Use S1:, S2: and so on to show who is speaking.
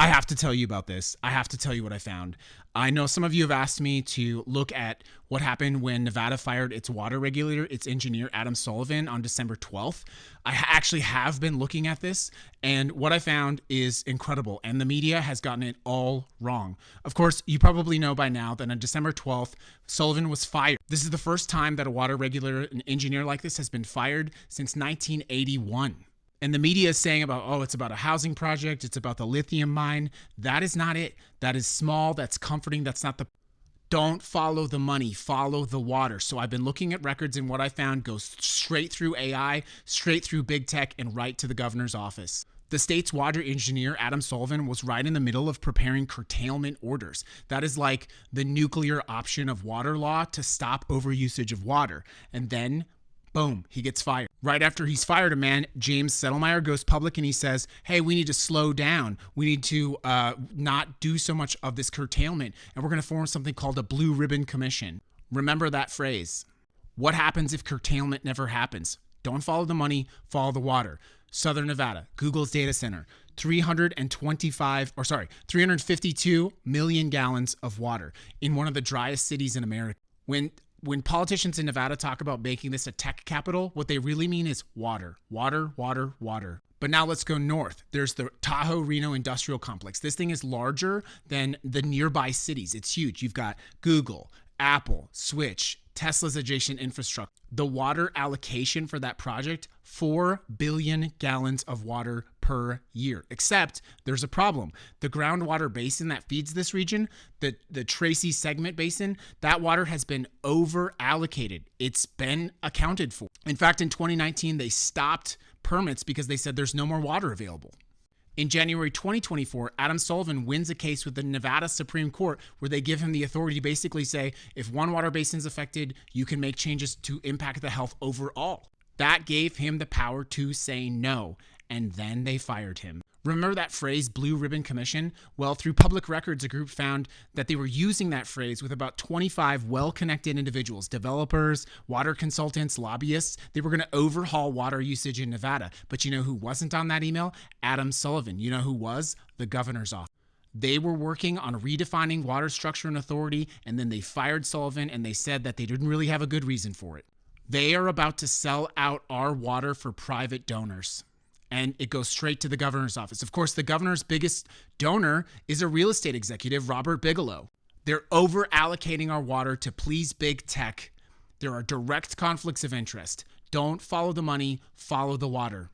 S1: have to tell you about this. I have to tell you what I found. I know some of you have asked me to look at what happened when Nevada fired its water regulator, its engineer, Adam Sullivan, on December 12th. I actually have been looking at this, and what I found is incredible, and the media has gotten it all wrong. Of course, you probably know by now that on December 12th, Sullivan was fired. This is the first time that a water regulator, an engineer like this, has been fired since 1981. And the media is saying about, oh, it's about a housing project, it's about the lithium mine. That is not it. That is small, that's comforting, that's not the... Don't follow the money, follow the water. So I've been looking at records, and what I found goes straight through AI, straight through big tech, and right to the governor's office. The state's water engineer, Adam Sullivan, was right in the middle of preparing curtailment orders. That is like the nuclear option of water law to stop overusage of water. And then boom, he gets fired. Right after he's fired, a man, James Settlemyre, goes public and he says, hey, we need to slow down. We need to not do so much of this curtailment. And we're going to form something called a Blue Ribbon Commission. Remember that phrase. What happens if curtailment never happens? Don't follow the money, follow the water. Southern Nevada, Google's data center, 352 million gallons of water in one of the driest cities in America. When politicians in Nevada talk about making this a tech capital, what they really mean is water, water, water, water. But now let's go north. There's the Tahoe Reno Industrial Complex. This thing is larger than the nearby cities. It's huge. You've got Google, Apple, Switch, Tesla's adjacent infrastructure. The water allocation for that project, 4 billion gallons of water per year. Except there's a problem. The groundwater basin that feeds this region, the Tracy Segment Basin, that water has been over allocated. It's been accounted for. In fact, in 2019, they stopped permits because they said there's no more water available. In January 2024, Adam Sullivan wins a case with the Nevada Supreme Court where they give him the authority to basically say, if one water basin is affected, you can make changes to impact the health overall. That gave him the power to say no, and then they fired him. Remember that phrase, Blue Ribbon Commission? Well, through public records, a group found that they were using that phrase with about 25 well-connected individuals, developers, water consultants, lobbyists. They were going to overhaul water usage in Nevada. But you know who wasn't on that email? Adam Sullivan. You know who was? The governor's office. They were working on redefining water structure and authority, and then they fired Sullivan, and they said that they didn't really have a good reason for it. They are about to sell out our water for private donors. And it goes straight to the governor's office. Of course, the governor's biggest donor is a real estate executive, Robert Bigelow. They're over allocating our water to please big tech. There are direct conflicts of interest. Don't follow the money, follow the water.